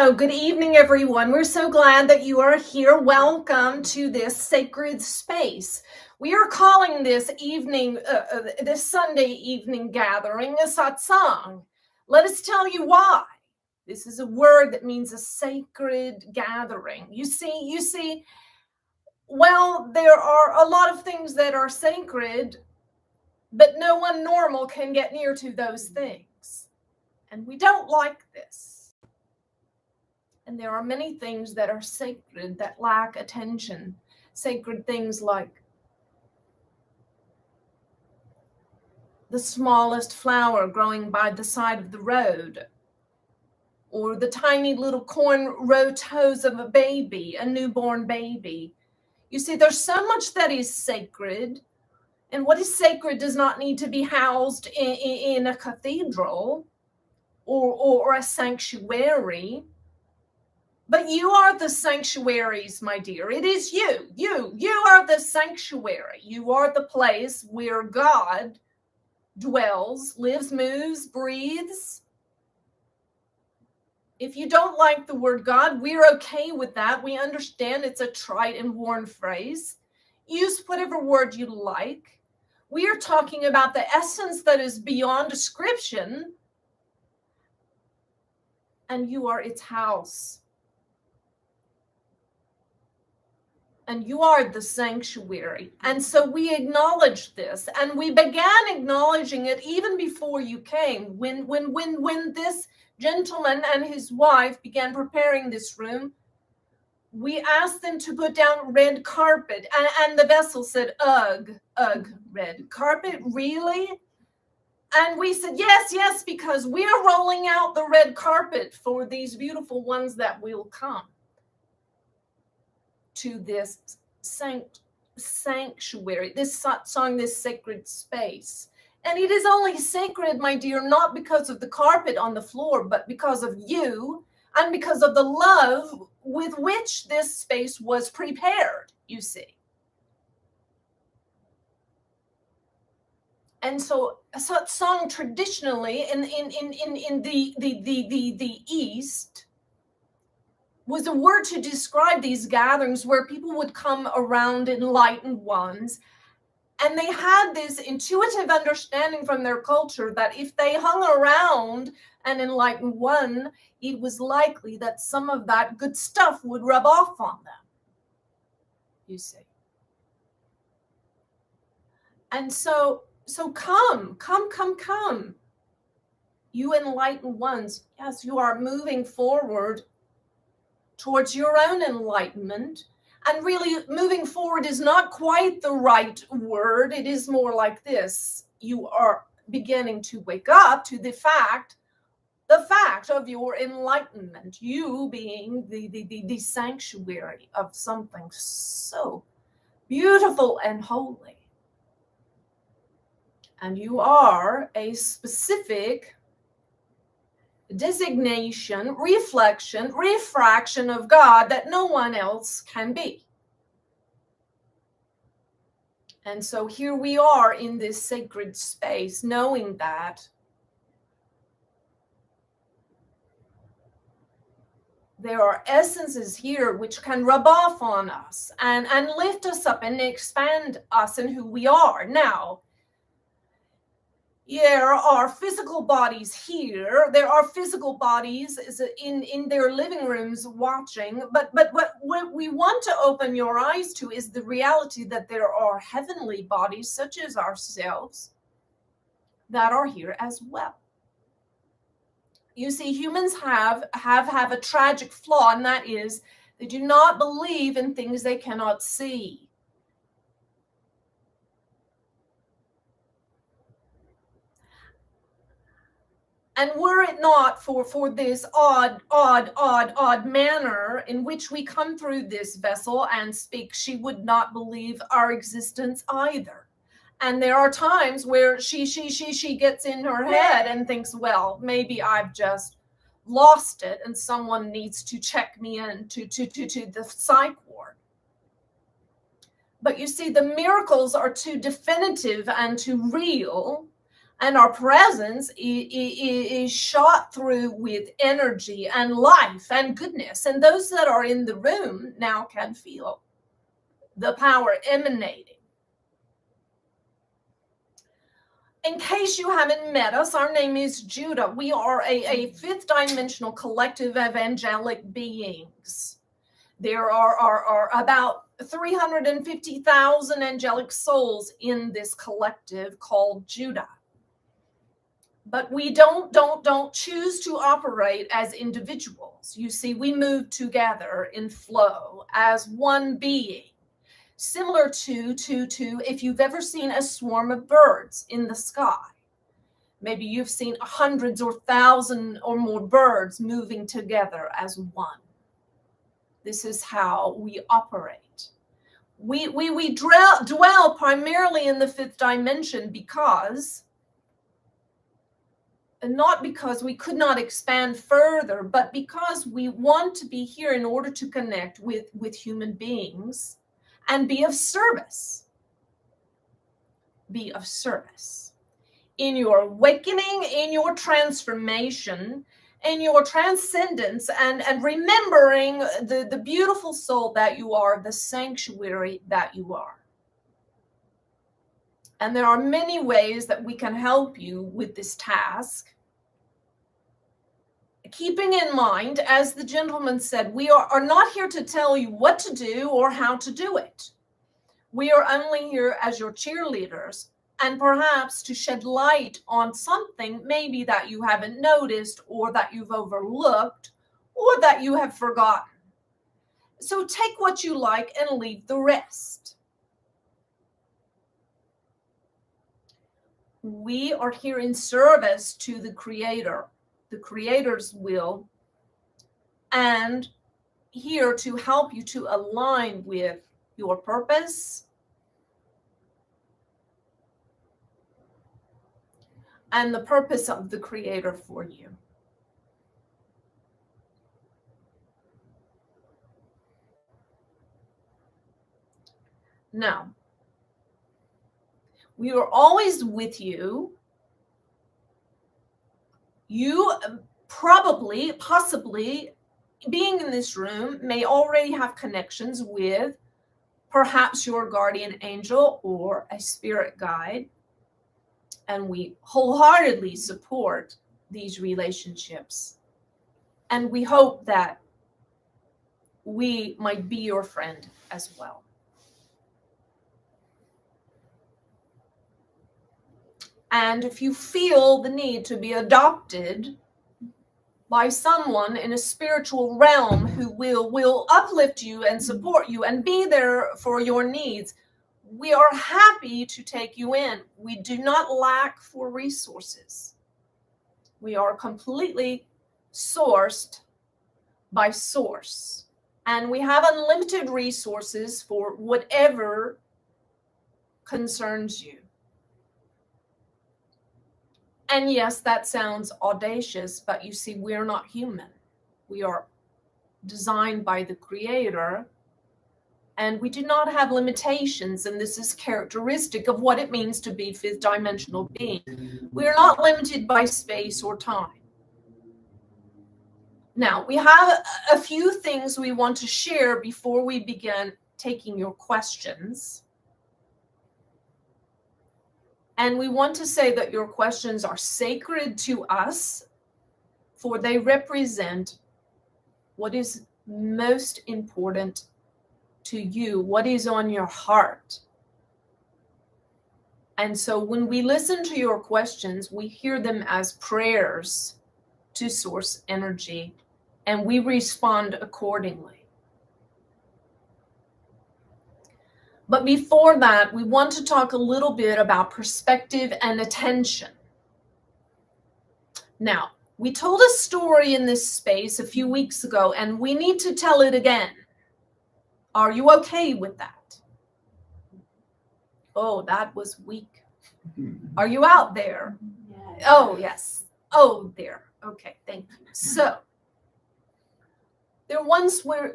So good evening, everyone. We're so glad that you are here. Welcome to this sacred space. We are calling this this Sunday evening gathering a satsang. Let us tell you why. This is a word that means a sacred gathering. You see, well, there are a lot of things that are sacred, but no one normal can get near to those things. And we don't like this. And there are many things that are sacred that lack attention. Sacred things like the smallest flower growing by the side of the road, or the tiny little cornrow toes of a baby, a newborn baby. You see, there's so much that is sacred, and what is sacred does not need to be housed in a cathedral or a sanctuary. But you are the sanctuaries, my dear. It is you. You are the sanctuary. You are the place where God dwells, lives, moves, breathes. If you don't like the word God, we're okay with that. We understand it's a trite and worn phrase. Use whatever word you like. We are talking about the essence that is beyond description, and you are its house. And you are the sanctuary. And so we acknowledge this, and we began acknowledging it even before you came. When this gentleman and his wife began preparing this room, we asked them to put down red carpet, and the vessel said, ugh, red carpet, really? And we said, yes, because we are rolling out the red carpet for these beautiful ones that will come to this sanctuary, this song, this sacred space. And it is only sacred, my dear, not because of the carpet on the floor, but because of you and because of the love with which this space was prepared, you see. And so satsang traditionally in the East was a word to describe these gatherings where people would come around enlightened ones, and they had this intuitive understanding from their culture that if they hung around an enlightened one, it was likely that some of that good stuff would rub off on them, you see. And so come, you enlightened ones. Yes, you are moving forward towards your own enlightenment. And really, moving forward is not quite the right word. It is more like this. You are beginning to wake up to the fact of your enlightenment, you being the sanctuary of something so beautiful and holy. And you are a specific designation, reflection, refraction of God that no one else can be. And so here we are in this sacred space, knowing that there are essences here which can rub off on us and lift us up and expand us and who we are. Now, there are physical bodies here. There are physical bodies in their living rooms watching. But what we want to open your eyes to is the reality that there are heavenly bodies, such as ourselves, that are here as well. You see, humans have a tragic flaw, and that is they do not believe in things they cannot see. And were it not for this odd manner in which we come through this vessel and speak, she would not believe our existence either. And there are times where she gets in her head and thinks, well, maybe I've just lost it and someone needs to check me in to the psych ward. But you see, the miracles are too definitive and too real And our presence is shot through with energy and life and goodness. And those that are in the room now can feel the power emanating. In case you haven't met us, our name is Judah. We are a fifth dimensional collective of angelic beings. There are about 350,000 angelic souls in this collective called Judah. But we don't choose to operate as individuals. You see, we move together in flow as one being. Similar to if you've ever seen a swarm of birds in the sky. Maybe you've seen hundreds or thousands or more birds moving together as one. This is how we operate. We dwell primarily in the fifth dimension because, and not because we could not expand further, but because we want to be here in order to connect with human beings and be of service. Be of service. In your awakening, in your transformation, in your transcendence, and remembering the beautiful soul that you are, the sanctuary that you are. And there are many ways that we can help you with this task. Keeping in mind, as the gentleman said, we are not here to tell you what to do or how to do it. We are only here as your cheerleaders and perhaps to shed light on something maybe that you haven't noticed or that you've overlooked or that you have forgotten. So take what you like and leave the rest. We are here in service to the Creator, the Creator's will, and here to help you to align with your purpose and the purpose of the Creator for you. Now, we are always with you. You probably, possibly, being in this room may already have connections with perhaps your guardian angel or a spirit guide. And we wholeheartedly support these relationships. And we hope that we might be your friend as well. And if you feel the need to be adopted by someone in a spiritual realm who will uplift you and support you and be there for your needs, we are happy to take you in. We do not lack for resources. We are completely sourced by source. And we have unlimited resources for whatever concerns you. And yes, that sounds audacious, but you see, we're not human. We are designed by the Creator, and we do not have limitations, and this is characteristic of what it means to be fifth dimensional being. We are not limited by space or time. Now, we have a few things we want to share before we begin taking your questions. And we want to say that your questions are sacred to us, for they represent what is most important to you, what is on your heart. And so when we listen to your questions, we hear them as prayers to source energy, and we respond accordingly. But before that, we want to talk a little bit about perspective and attention. Now, we told a story in this space a few weeks ago, and we need to tell it again. Are you okay with that? Oh, that was weak. Are you out there? Yes. Oh, yes. Oh, there. Okay, thank you. So, there once were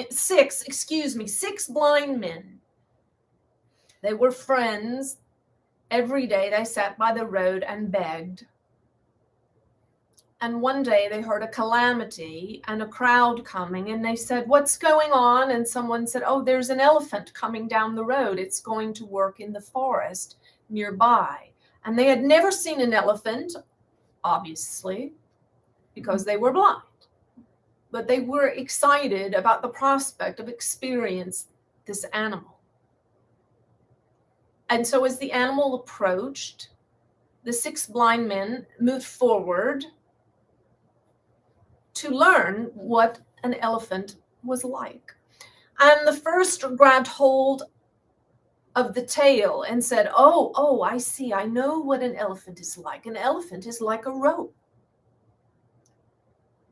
six blind men. They were friends, Every day they sat by the road and begged. And one day they heard a calamity and a crowd coming, and they said, "What's going on?" And someone said, "Oh, there's an elephant coming down the road. It's going to work in the forest nearby." And they had never seen an elephant, obviously, because they were blind. But they were excited about the prospect of experiencing this animal. And so as the animal approached, the 6 blind men moved forward to learn what an elephant was like. And the first grabbed hold of the tail and said, oh, I see. I know what an elephant is like. An elephant is like a rope.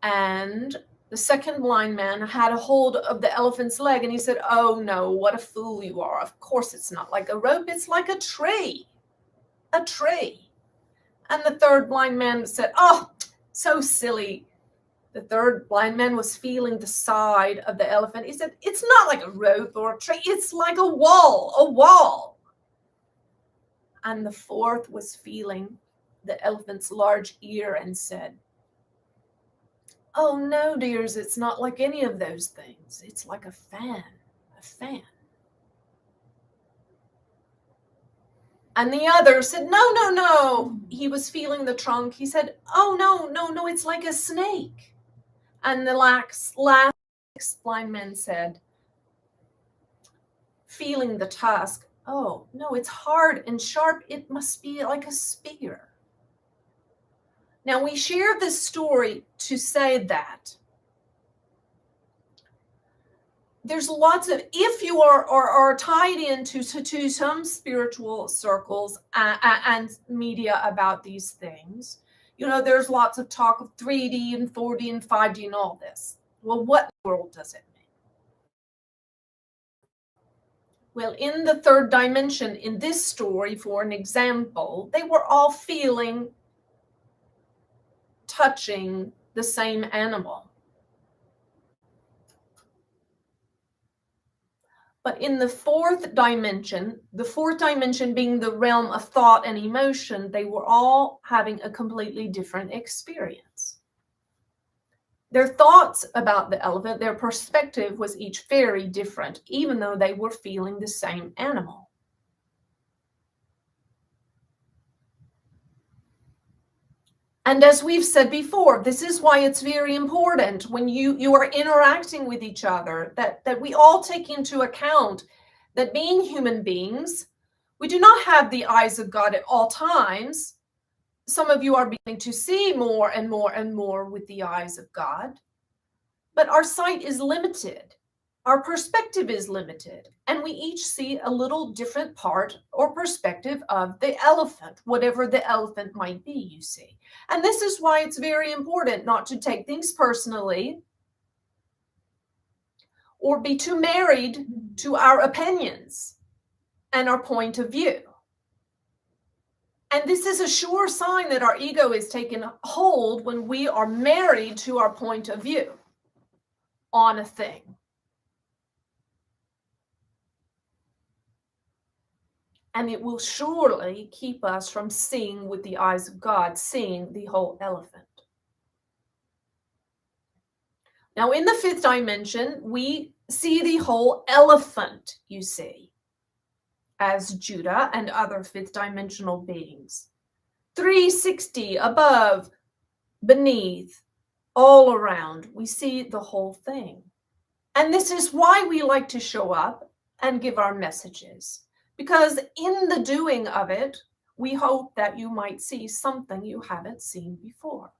And the second blind man had a hold of the elephant's leg, and he said, "Oh no, what a fool you are. Of course it's not like a rope. It's like a tree. A tree." And the third blind man said, "Oh, so silly." The third blind man was feeling the side of the elephant. He said, "It's not like a rope or a tree. It's like a wall. And the fourth was feeling the elephant's large ear and said, "Oh no, dears, it's not like any of those things. It's like a fan. And the other said, no. He was feeling the trunk. He said, "Oh, no, it's like a snake." And the last blind man said, feeling the tusk, "Oh, no, it's hard and sharp. It must be like a spear." Now, we share this story to say that there's lots of, if you are tied into to some spiritual circles and media about these things, there's lots of talk of 3D and 4D and 5D and all this. Well, what world does it mean? Well, in the third dimension, in this story, for an example, they were all feeling, touching the same animal. But in the fourth dimension being the realm of thought and emotion, they were all having a completely different experience. Their thoughts about the elephant, their perspective was each very different, even though they were feeling the same animal. And as we've said before, this is why it's very important when you are interacting with each other, that we all take into account that being human beings, we do not have the eyes of God at all times. Some of you are beginning to see more and more and more with the eyes of God, but our sight is limited. Our perspective is limited, and we each see a little different part or perspective of the elephant, whatever the elephant might be, you see. And this is why it's very important not to take things personally or be too married to our opinions and our point of view. And this is a sure sign that our ego is taking hold when we are married to our point of view on a thing. And it will surely keep us from seeing with the eyes of God, seeing the whole elephant. Now, in the fifth dimension, we see the whole elephant, you see, as Judah and other fifth dimensional beings. 360 above, beneath, all around, we see the whole thing. And this is why we like to show up and give our messages. Because in the doing of it, we hope that you might see something you haven't seen before.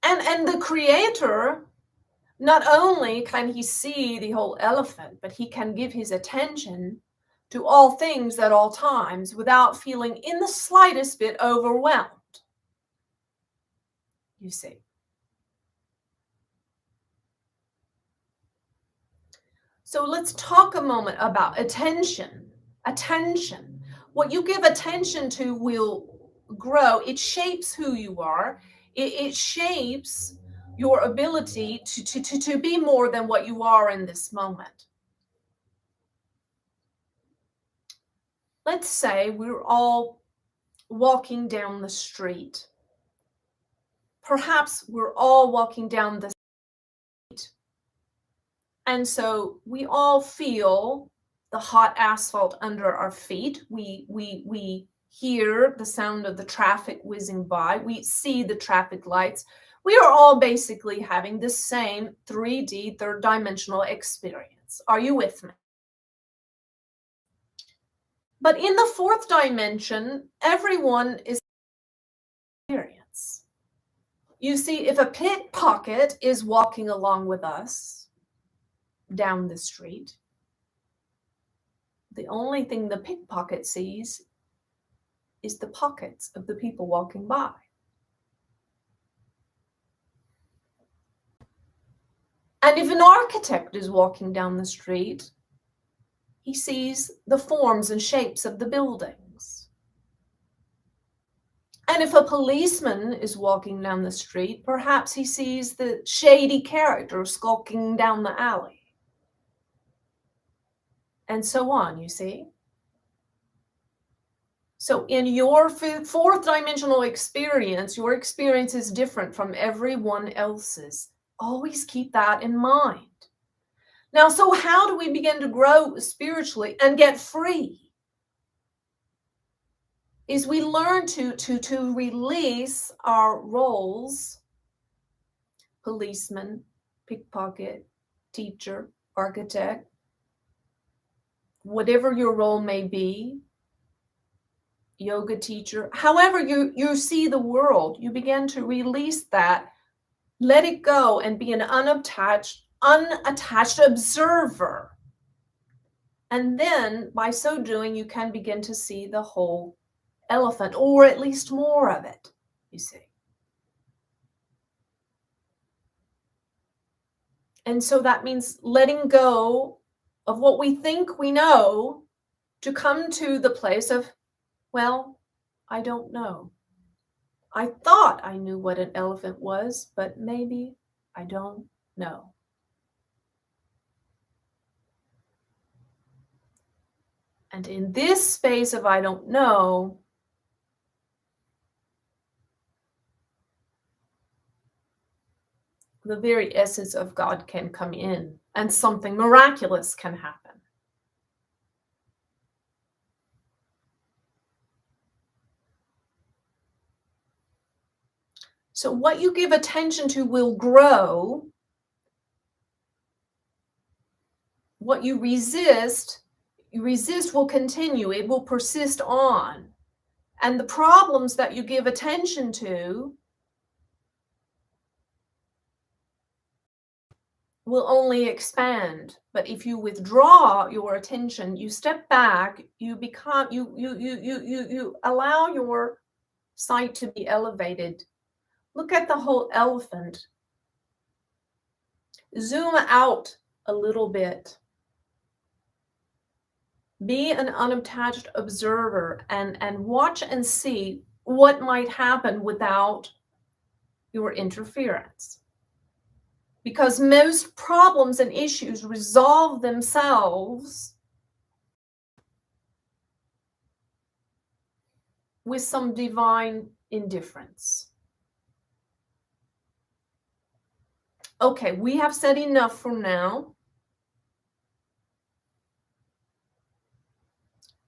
And the Creator, not only can he see the whole elephant, but he can give his attention to all things at all times without feeling in the slightest bit overwhelmed. You see. So let's talk a moment about attention. Attention. What you give attention to will grow. It shapes who you are. It shapes your ability to be more than what you are in this moment. Let's say we're all walking down the street. Perhaps we're all walking down the street. And so we all feel the hot asphalt under our feet. We hear the sound of the traffic whizzing by. We see the traffic lights. We are all basically having the same 3D, third dimensional experience. Are you with me? But in the fourth dimension, everyone is experience. You see, if a pickpocket is walking along with us down the street, the only thing the pickpocket sees is the pockets of the people walking by. And if an architect is walking down the street, he sees the forms and shapes of the buildings. And if a policeman is walking down the street, perhaps he sees the shady character skulking down the alley. And so on, you see? So in your fourth dimensional experience, your experience is different from everyone else's. Always keep that in mind. Now, so how do we begin to grow spiritually and get free? Is we learn to release our roles: policeman, pickpocket, teacher, architect, whatever your role may be, yoga teacher, however you see the world, you begin to release that, let it go, and be an unattached observer. And then by so doing, you can begin to see the whole elephant, or at least more of it, you see. And so that means letting go of what we think we know to come to the place of, well, I don't know. I thought I knew what an elephant was, but maybe I don't know. And in this space of I don't know, the very essence of God can come in and something miraculous can happen. So what you give attention to will grow. What you resist will continue. It will persist on. And the problems that you give attention to will only expand. But if you withdraw your attention, you step back, you become, you allow your sight to be elevated. Look at the whole elephant. Zoom out a little bit. Be an unattached observer and watch and see what might happen without your interference. Because most problems and issues resolve themselves with some divine indifference. Okay, we have said enough for now.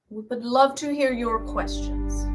We would love to hear your questions.